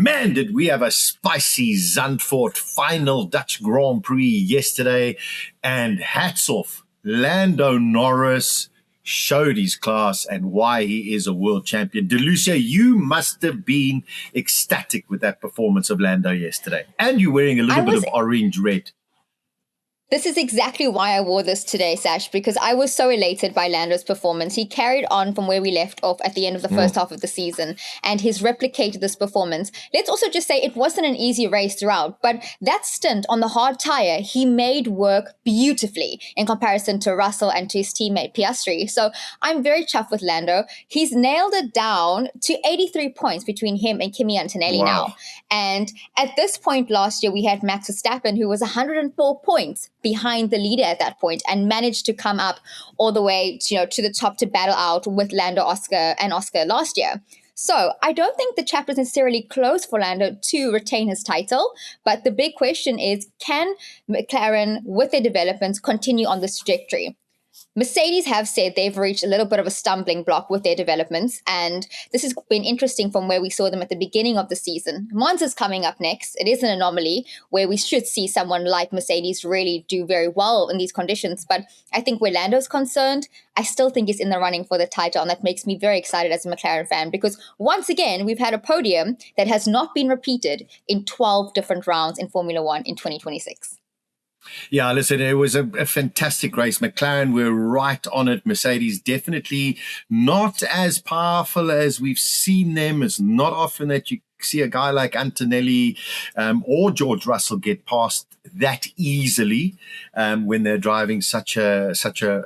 Man, did we have a spicy Zandvoort final Dutch Grand Prix yesterday. And hats off, Lando Norris showed his class and why he is a world champion. Delucia, you must have been ecstatic with that performance of Lando yesterday. And you're wearing a little bit of orange-red. This is exactly why I wore this today, Sash, because I was so elated by Lando's performance. He carried on from where we left off at the end of the first half of the season, and he's replicated this performance. Let's also just say it wasn't an easy race throughout, but that stint on the hard tire, he made work beautifully in comparison to Russell and to his teammate Piastri. So I'm very chuffed with Lando. He's nailed it down to 83 points between him and Kimi Antonelli now. And at this point last year, we had Max Verstappen, who was 104 points behind the leader at that point and managed to come up all the way to the top to battle out with Lando, Oscar last year. So I don't think the chapter is necessarily closed for Lando to retain his title, but the big question is, can McLaren, with their developments, continue on this trajectory? Mercedes have said they've reached a little bit of a stumbling block with their developments, and this has been interesting from where we saw them at the beginning of the season. Monza's coming up next. It is an anomaly where we should see someone like Mercedes really do very well in these conditions, but I think where Lando's concerned, I still think he's in the running for the title, and that makes me very excited as a McLaren fan, because once again, we've had a podium that has not been repeated in 12 different rounds in Formula One in 2026. Yeah, listen, it was a fantastic race. McLaren were right on it. Mercedes definitely not as powerful as we've seen them. It's not often that you see a guy like Antonelli or George Russell get past that easily when they're driving such a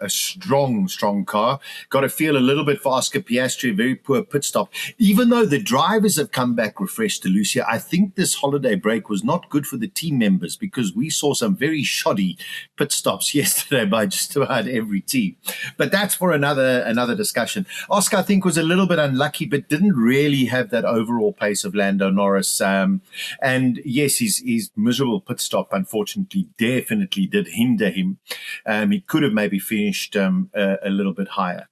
strong car. Got to feel a little bit for Oscar Piastri, a very poor pit stop. Even though the drivers have come back refreshed, Delucia, I think this holiday break was not good for the team members because we saw some very shoddy pit stops yesterday by just about every team. But that's for another discussion. Oscar, I think, was a little bit unlucky, but didn't really have that overall pace of Lando Norris. And yes, his miserable pit stop, unfortunately, definitely did hinder him. He could have maybe finished a little bit higher.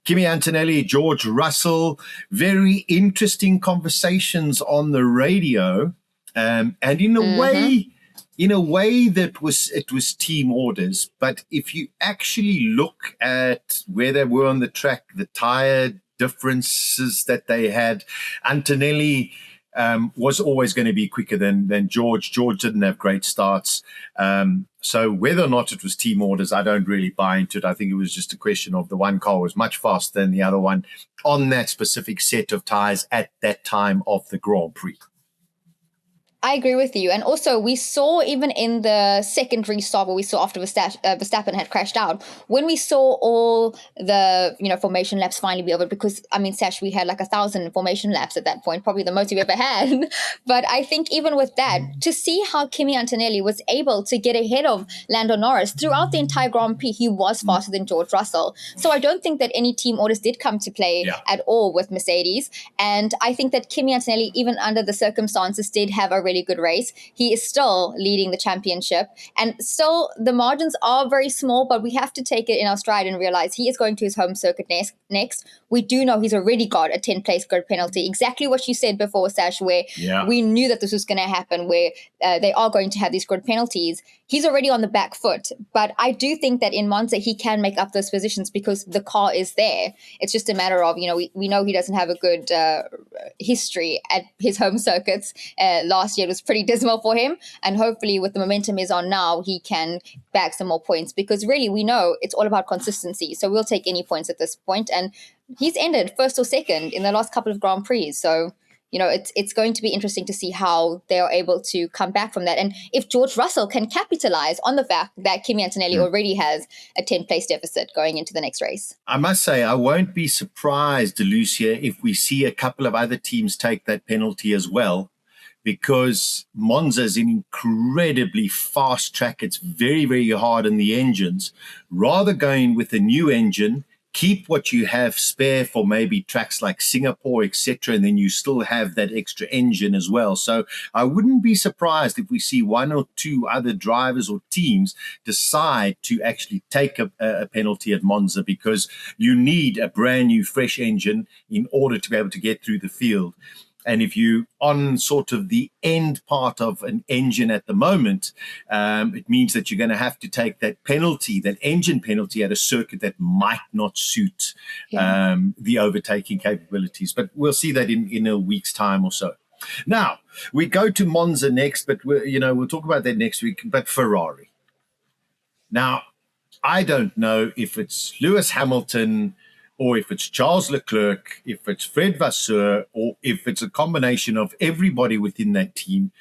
Kimi Antonelli, George Russell, very interesting conversations on the radio. And in a way that it was team orders. But if you actually look at where they were on the track, the tire differences that they had, Antonelli was always going to be quicker than George. George didn't have great starts. So whether or not it was team orders, I don't really buy into it. I think it was just a question of the one car was much faster than the other one on that specific set of tires at that time of the Grand Prix. I agree with you. And also, we saw even in the second restart, what we saw after Verstappen had crashed out, when we saw all the formation laps finally be over, because, Sash, we had like 1,000 formation laps at that point, probably the most we've ever had. But I think even with that, to see how Kimi Antonelli was able to get ahead of Lando Norris throughout the entire Grand Prix, he was faster than George Russell. So I don't think that any team orders did come to play at all with Mercedes. And I think that Kimi Antonelli, even under the circumstances, did have a really good race. He is still leading the championship, and still the margins are very small, but we have to take it in our stride and realize he is going to his home circuit next. We do know he's already got a 10th-place grid penalty. Exactly what you said before, Sash, where we knew that this was going to happen, where they are going to have these grid penalties. He's already on the back foot, but I do think that in Monza he can make up those positions because the car is there. It's just a matter of, we know he doesn't have a good history at his home circuits. Last year it was pretty dismal for him, and hopefully with the momentum he's on now, he can bag some more points, because really we know it's all about consistency. So we'll take any points at this point, and he's ended first or second in the last couple of Grand Prix. So it's going to be interesting to see how they are able to come back from that. And if George Russell can capitalize on the fact that Kimi Antonelli already has a 10th-place deficit going into the next race. I must say, I won't be surprised, Delucia, if we see a couple of other teams take that penalty as well, because Monza is an incredibly fast track. It's very, very hard on the engines. Rather going with a new engine, keep what you have spare for maybe tracks like Singapore, etc., and then you still have that extra engine as well. So I wouldn't be surprised if we see one or two other drivers or teams decide to actually take a penalty at Monza, because you need a brand new, fresh engine in order to be able to get through the field. And if you on sort of the end part of an engine at the moment, it means that you're going to have to take that penalty, that engine penalty at a circuit that might not suit the overtaking capabilities. But we'll see that in a week's time or so. Now, we go to Monza next, but we'll talk about that next week. But Ferrari. Now, I don't know if it's Lewis Hamilton or if it's Charles Leclerc, if it's Fred Vasseur, or if it's a combination of everybody within that team,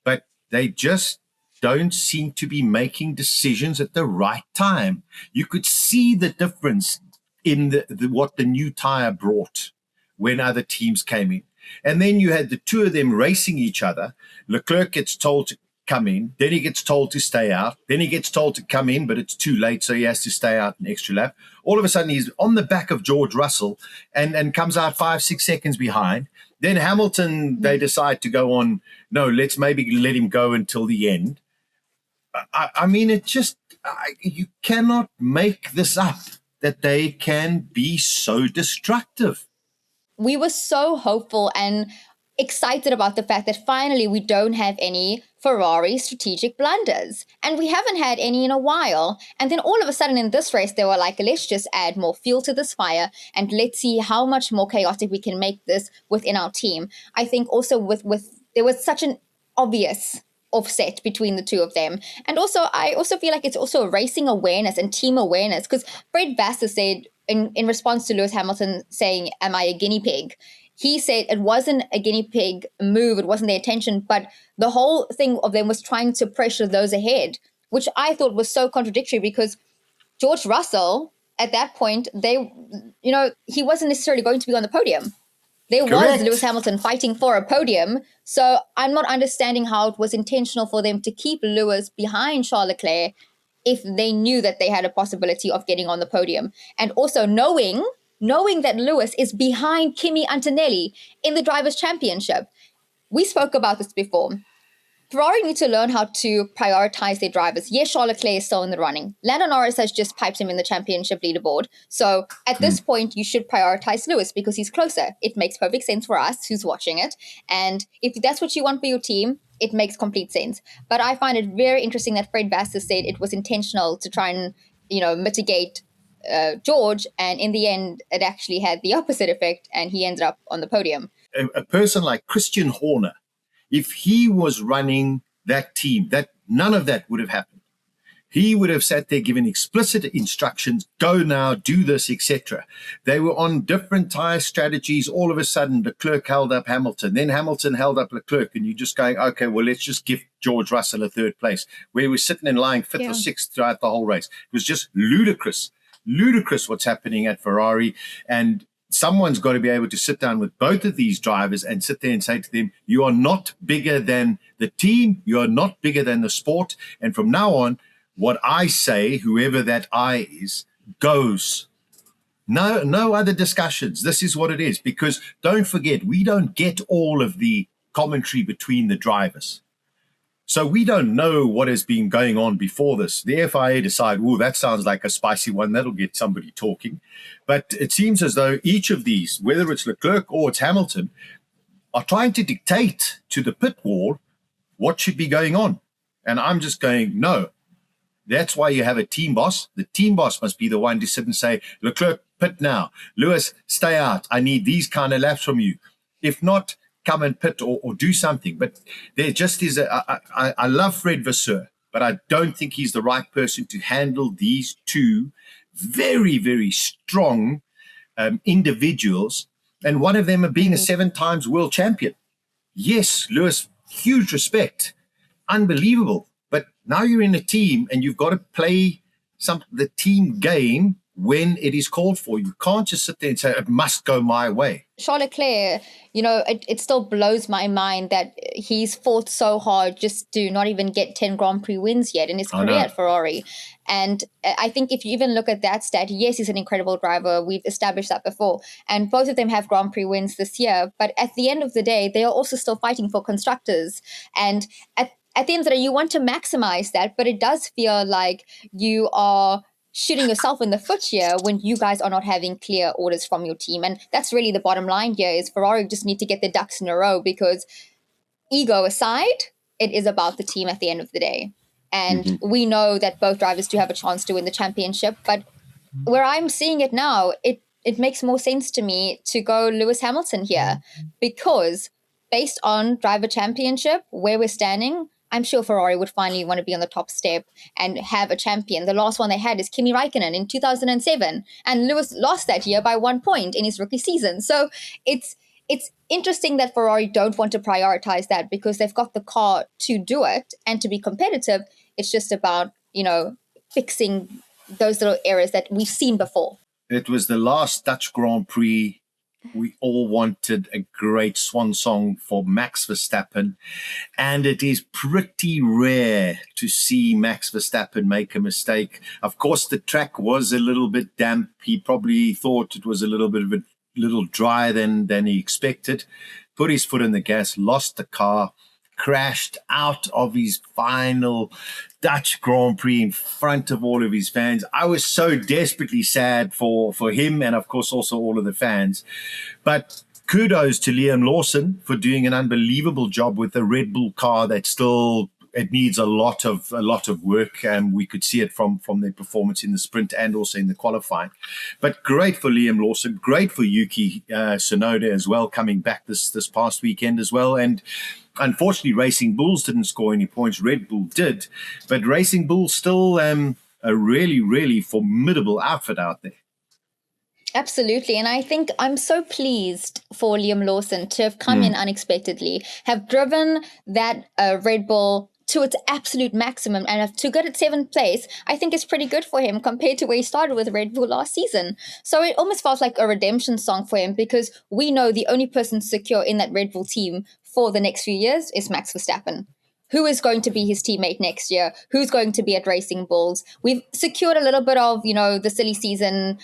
but they just don't seem to be making decisions at the right time. You could see the difference in what the new tire brought when other teams came in. And then you had the two of them racing each other. Leclerc gets told to come in, then he gets told to stay out, then he gets told to come in, but it's too late, so he has to stay out an extra lap. All of a sudden, he's on the back of George Russell and comes out 5-6 seconds behind. Then Hamilton, they decide to go on, no, let's maybe let him go until the end. I mean, it just, you cannot make this up, that they can be so destructive. We were so hopeful and excited about the fact that finally we don't have any Ferrari strategic blunders. And we haven't had any in a while. And then all of a sudden in this race, they were like, let's just add more fuel to this fire and let's see how much more chaotic we can make this within our team. I think also with there was such an obvious offset between the two of them. And also, I also feel like it's also a racing awareness and team awareness, because Fred Vasseur said in response to Lewis Hamilton saying, am I a guinea pig? He said it wasn't a guinea pig move, it wasn't their intention, but the whole thing of them was trying to pressure those ahead, which I thought was so contradictory, because George Russell, at that point, he wasn't necessarily going to be on the podium. There was Lewis Hamilton fighting for a podium, so I'm not understanding how it was intentional for them to keep Lewis behind Charles Leclerc if they knew that they had a possibility of getting on the podium. And also knowing that Lewis is behind Kimi Antonelli in the Drivers' Championship. We spoke about this before. Ferrari need to learn how to prioritize their drivers. Yes, Charles Leclerc is still in the running. Lando Norris has just piped him in the championship leaderboard. So at this point, you should prioritize Lewis because he's closer. It makes perfect sense for us who's watching it. And if that's what you want for your team, it makes complete sense. But I find it very interesting that Fred Vasseur said it was intentional to try and, mitigate George, and in the end, it actually had the opposite effect, and he ended up on the podium. A person like Christian Horner, if he was running that team, that none of that would have happened. He would have sat there giving explicit instructions, go now, do this, etc. They were on different tire strategies. All of a sudden, Leclerc held up Hamilton. Then Hamilton held up Leclerc, and you're just going, okay, well, let's just give George Russell a third place, where he was sitting in line fifth or sixth throughout the whole race. It was just ludicrous what's happening at Ferrari. And someone's got to be able to sit down with both of these drivers and sit there and say to them, you are not bigger than the team. You are not bigger than the sport. And from now on, what I say, whoever that I is, goes. No other discussions. This is what it is. Because don't forget, we don't get all of the commentary between the drivers. So we don't know what has been going on before this. The FIA decide, that sounds like a spicy one. That'll get somebody talking. But it seems as though each of these, whether it's Leclerc or it's Hamilton, are trying to dictate to the pit wall what should be going on. And I'm just going, no. That's why you have a team boss. The team boss must be the one to sit and say, Leclerc, pit now. Lewis, stay out. I need these kind of laps from you. If not, come and pit or do something. But there just is I love Fred Vasseur, but I don't think he's the right person to handle these two very, very strong individuals. And one of them being a 7-time world champion. Yes, Lewis, huge respect. Unbelievable. But now you're in a team and you've got to play the team game when it is called for. You can't just sit there and say, it must go my way. Charles Leclerc, it still blows my mind that he's fought so hard just to not even get 10 Grand Prix wins yet in his career at Ferrari. And I think if you even look at that stat, yes, he's an incredible driver. We've established that before. And both of them have Grand Prix wins this year. But at the end of the day, they are also still fighting for constructors. And at the end of the day, you want to maximize that, but it does feel like you are shooting yourself in the foot here when you guys are not having clear orders from your team. And that's really the bottom line here is Ferrari just need to get their ducks in a row, because ego aside, it is about the team at the end of the day. And we know that both drivers do have a chance to win the championship. But where I'm seeing it now, it makes more sense to me to go Lewis Hamilton here, because based on driver championship, where we're standing, I'm sure Ferrari would finally want to be on the top step and have a champion. The last one they had is Kimi Raikkonen in 2007, and Lewis lost that year by 1 point in his rookie season. So it's interesting that Ferrari don't want to prioritize that, because they've got the car to do it and to be competitive. It's just about, fixing those little errors that we've seen before. It was the last Dutch Grand Prix. We all wanted a great swan song for Max Verstappen, and it is pretty rare to see Max Verstappen make a mistake. Of course, the track was a little bit damp. He probably thought it was a little bit of a little drier than he expected. Put his foot in the gas, lost the car, crashed out of his final Dutch Grand Prix in front of all of his fans. I was so desperately sad for him, and of course also all of the fans. But kudos to Liam Lawson for doing an unbelievable job with the Red Bull car that still it needs a lot of work, and we could see it from their performance in the sprint and also in the qualifying. But great for Liam Lawson, great for Yuki Tsunoda as well, coming back this past weekend as well. And unfortunately, Racing Bulls didn't score any points. Red Bull did, but Racing Bull still a really, really formidable outfit out there. Absolutely. And I think I'm so pleased for Liam Lawson to have come in unexpectedly, have driven that Red Bull to its absolute maximum, and to get at 7th place, I think is pretty good for him compared to where he started with Red Bull last season. So it almost felt like a redemption song for him, because we know the only person secure in that Red Bull team for the next few years is Max Verstappen. Who is going to be his teammate next year? Who's going to be at Racing Bulls? We've secured a little bit of, the silly season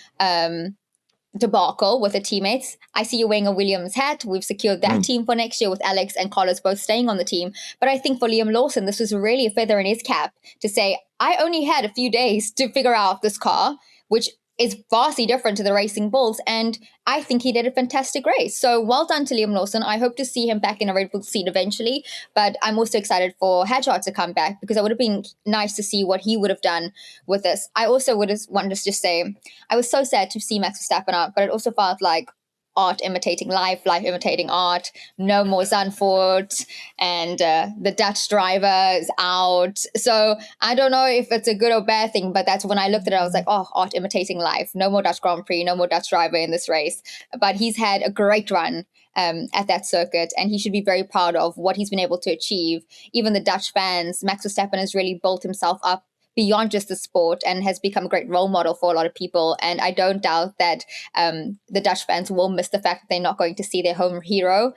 debacle with the teammates. I see you wearing a Williams hat. We've secured that team for next year with Alex and Carlos both staying on the team. But I think for Liam Lawson, this was really a feather in his cap to say, I only had a few days to figure out this car, which is vastly different to the Racing Bulls, and I think he did a fantastic race. So well done to Liam Lawson. I hope to see him back in a Red Bull seat eventually, but I'm also excited for Hadjar to come back, because it would have been nice to see what he would have done with this. I also would have wanted to just say, I was so sad to see Max Verstappen out, but it also felt like art imitating life, life imitating art. No more Zandvoort, and the Dutch driver is out. So I don't know if it's a good or bad thing, but that's when I looked at it, I was like, oh, art imitating life. No more Dutch Grand Prix, no more Dutch driver in this race. But he's had a great run at that circuit, and he should be very proud of what he's been able to achieve. Even the Dutch fans, Max Verstappen has really built himself up beyond just the sport and has become a great role model for a lot of people. And I don't doubt that the Dutch fans will miss the fact that they're not going to see their home hero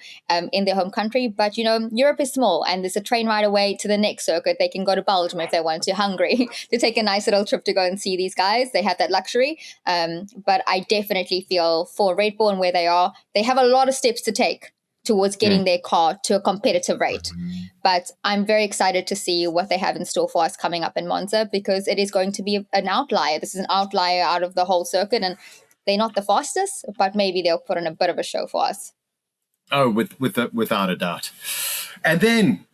in their home country. But, Europe is small, and there's a train ride away to the next circuit. They can go to Belgium if they want, to Hungary, to take a nice little trip to go and see these guys. They have that luxury. But I definitely feel for Red Bull and where they are, they have a lot of steps to take towards getting their car to a competitive rate. But I'm very excited to see what they have in store for us coming up in Monza, because it is going to be an outlier. This is an outlier out of the whole circuit, and they're not the fastest, but maybe they'll put on a bit of a show for us. Oh, without a doubt. And then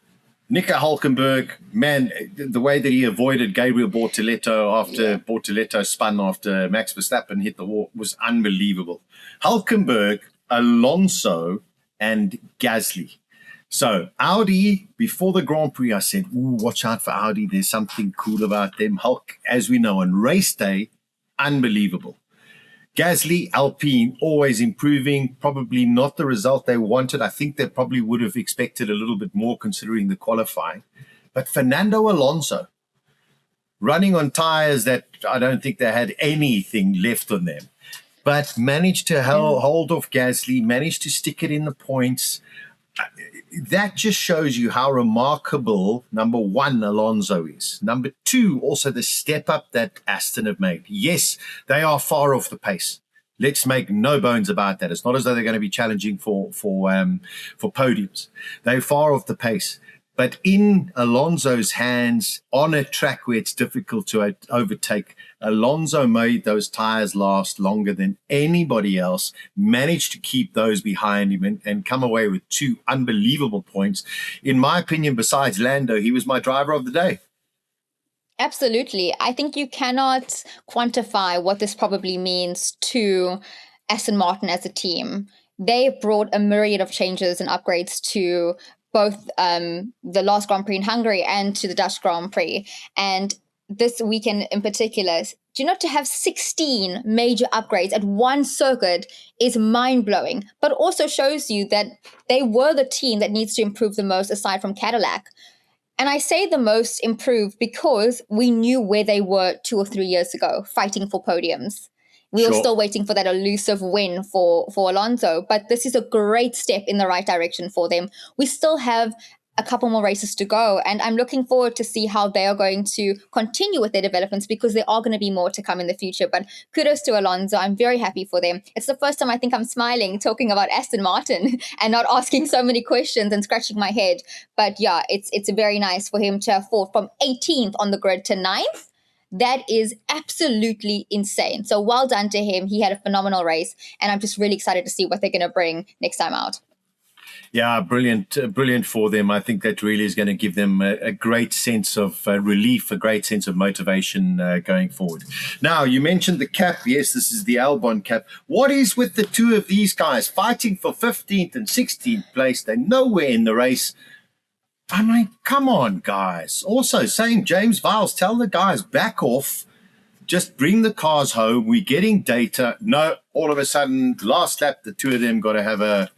Nico Hülkenberg, man, the way that he avoided Gabriel Bortoleto after Bortoleto spun after Max Verstappen hit the wall was unbelievable. Hülkenberg, Alonso, and Gasly. So Audi, before the Grand Prix, I said, ooh, watch out for Audi. There's something cool about them. Hulk, as we know, on race day, unbelievable. Gasly, Alpine, always improving. Probably not the result they wanted. I think they probably would have expected a little bit more considering the qualifying. But Fernando Alonso, running on tires that I don't think they had anything left on them, but managed to hold off Gasly, managed to stick it in the points. That just shows you how remarkable, number one, Alonso is. Number two, also the step up that Aston have made. Yes, they are far off the pace. Let's make no bones about that. It's not as though they're going to be challenging for podiums. They're far off the pace. But in Alonso's hands, on a track where it's difficult to overtake, Alonso made those tires last longer than anybody else, managed to keep those behind him and come away with 2 unbelievable points. In my opinion, besides Lando, he was my driver of the day. Absolutely. I think you cannot quantify what this probably means to Aston Martin as a team. They brought a myriad of changes and upgrades to both the last Grand Prix in Hungary and to the Dutch Grand Prix. And this weekend in particular, to have 16 major upgrades at one circuit is mind-blowing, but also shows you that they were the team that needs to improve the most aside from Cadillac. And I say the most improved because we knew where they were 2 or 3 years ago, fighting for podiums. We were still waiting for that elusive win for Alonso, but this is a great step in the right direction for them. We still have a couple more races to go, and I'm looking forward to see how they are going to continue with their developments, because there are going to be more to come in the future. But kudos to Alonso. I'm very happy for them. It's the first time I think I'm smiling talking about Aston Martin and not asking so many questions and scratching my head. But yeah, it's very nice for him to have fought from 18th on the grid to 9th. That is absolutely insane. So well done to him. He had a phenomenal race, and I'm just really excited to see what they're going to bring next time out. Yeah, brilliant for them. I think that really is going to give them a great sense of relief, a great sense of motivation going forward. Now, you mentioned the cap. Yes, this is the Albon cap. What is with the two of these guys fighting for 15th and 16th place? They're nowhere in the race. I mean, come on, guys. Also, saying James Vowles, tell the guys, back off. Just bring the cars home. We're getting data. No, all of a sudden, last lap, the two of them got to have a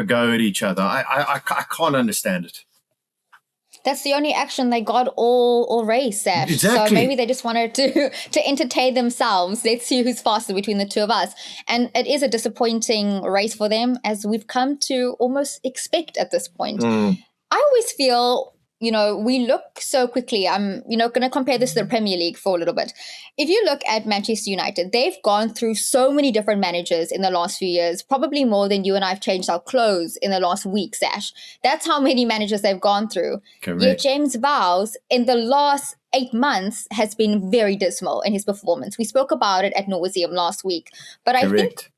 go at each other. I can't understand it. That's the only action they got all race, Sash. Exactly. So maybe they just wanted to entertain themselves. Let's see who's faster between the two of us. And it is a disappointing race for them, as we've come to almost expect at this point. I always feel, we look so quickly. I'm, going to compare this to the Premier League for a little bit. If you look at Manchester United, they've gone through so many different managers in the last few years, probably more than you and I have changed our clothes in the last week, Sash. That's how many managers they've gone through. Correct. Yet James Vowles, in the last 8 months, has been very dismal in his performance. We spoke about it at nauseum last week. But I think,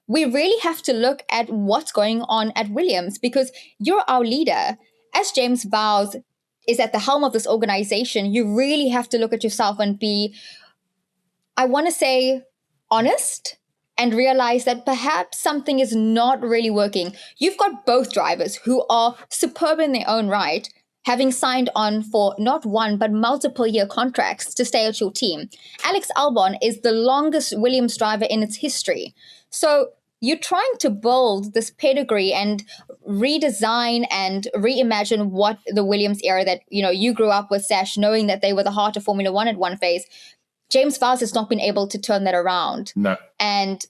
we really have to look at what's going on at Williams, because you're our leader. As James Vowles is at the helm of this organization, you really have to look at yourself and be, I want to say, honest, and realize that perhaps something is not really working. You've got both drivers who are superb in their own right, having signed on for not one, but multiple year contracts to stay at your team. Alex Albon is the longest Williams driver in its history. So you're trying to build this pedigree and redesign and reimagine what the Williams era that, you grew up with, Sash, knowing that they were the heart of Formula One at one phase. James Vowles has not been able to turn that around. No. And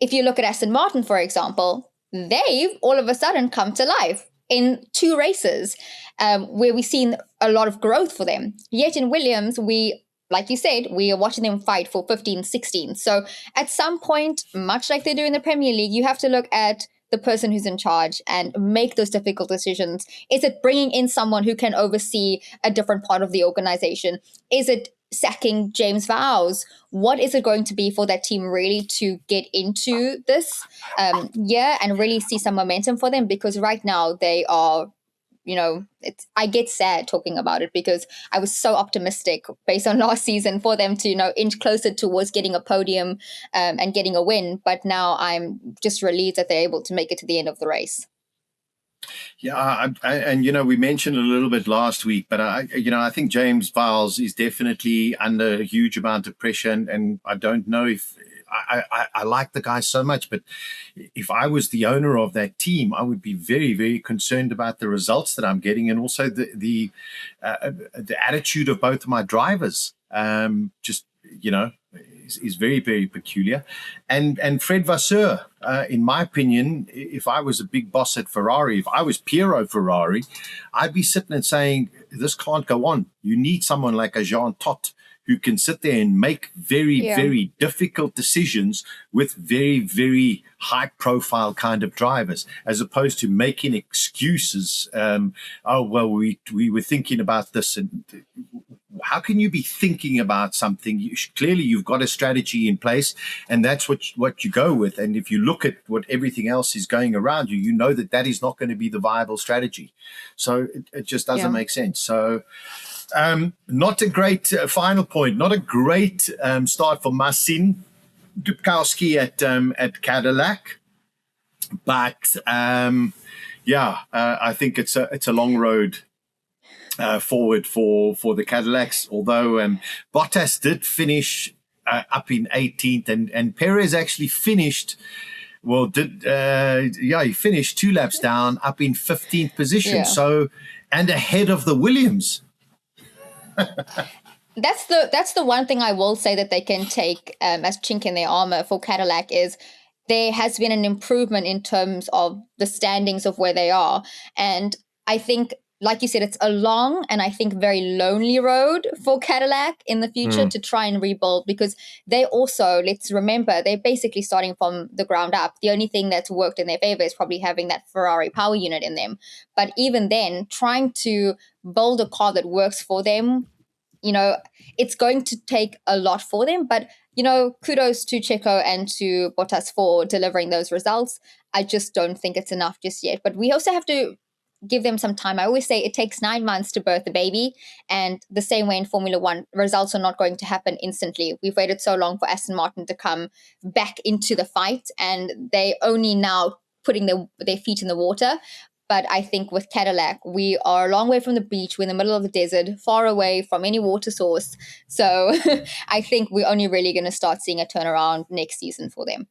if you look at Aston Martin, for example, they've all of a sudden come to life in 2 races where we've seen a lot of growth for them. Yet in Williams, like you said, we are watching them fight for 15, 16. So at some point, much like they do in the Premier League, you have to look at the person who's in charge and make those difficult decisions. Is it bringing in someone who can oversee a different part of the organization? Is it sacking James Vowles? What is it going to be for that team really to get into this year and really see some momentum for them? Because right now they are, I get sad talking about it, because I was so optimistic based on last season for them to, inch closer towards getting a podium and getting a win. But now I'm just relieved that they're able to make it to the end of the race. Yeah, we mentioned a little bit last week, but I think James Vowles is definitely under a huge amount of pressure, and I don't know if I like the guy so much, but if I was the owner of that team, I would be very, very concerned about the results that I'm getting, and also the attitude of both of my drivers. Is very, very peculiar. And Fred Vasseur, in my opinion, if I was a big boss at Ferrari, if I was Piero Ferrari, I'd be sitting and saying, this can't go on. You need someone like a Jean Todt who can sit there and make very, very difficult decisions with very, very high profile kind of drivers, as opposed to making excuses. Oh, well, we were thinking about this. And how can you be thinking about something? Clearly, you've got a strategy in place, and that's what you go with. And if you look at what everything else is going around you, you know that is not going to be the viable strategy. So it just doesn't make sense. So not a great final point, not a great start for Marcin Dubkowski at Cadillac. But I think it's a long road forward for the Cadillacs, although Bottas did finish up in 18th, and Perez actually finished, he finished 2 laps down, up in 15th position, and ahead of the Williams. That's the one thing I will say that they can take as chink in their armor for Cadillac is there has been an improvement in terms of the standings of where they are. And I think, like you said, it's a long and I think very lonely road for Cadillac in the future to try and rebuild, because they also, let's remember, they're basically starting from the ground up. The only thing that's worked in their favor is probably having that Ferrari power unit in them. But even then, trying to build a car that works for them, it's going to take a lot for them. But, kudos to Checo and to Bottas for delivering those results. I just don't think it's enough just yet. But we also have to give them some time. I always say it takes 9 months to birth a baby, and the same way in Formula One, results are not going to happen instantly. We've waited so long for Aston Martin to come back into the fight, and they only now putting their feet in the water. But I think with Cadillac, we are a long way from the beach. We're in the middle of the desert, far away from any water source. So I think we're only really going to start seeing a turnaround next season for them.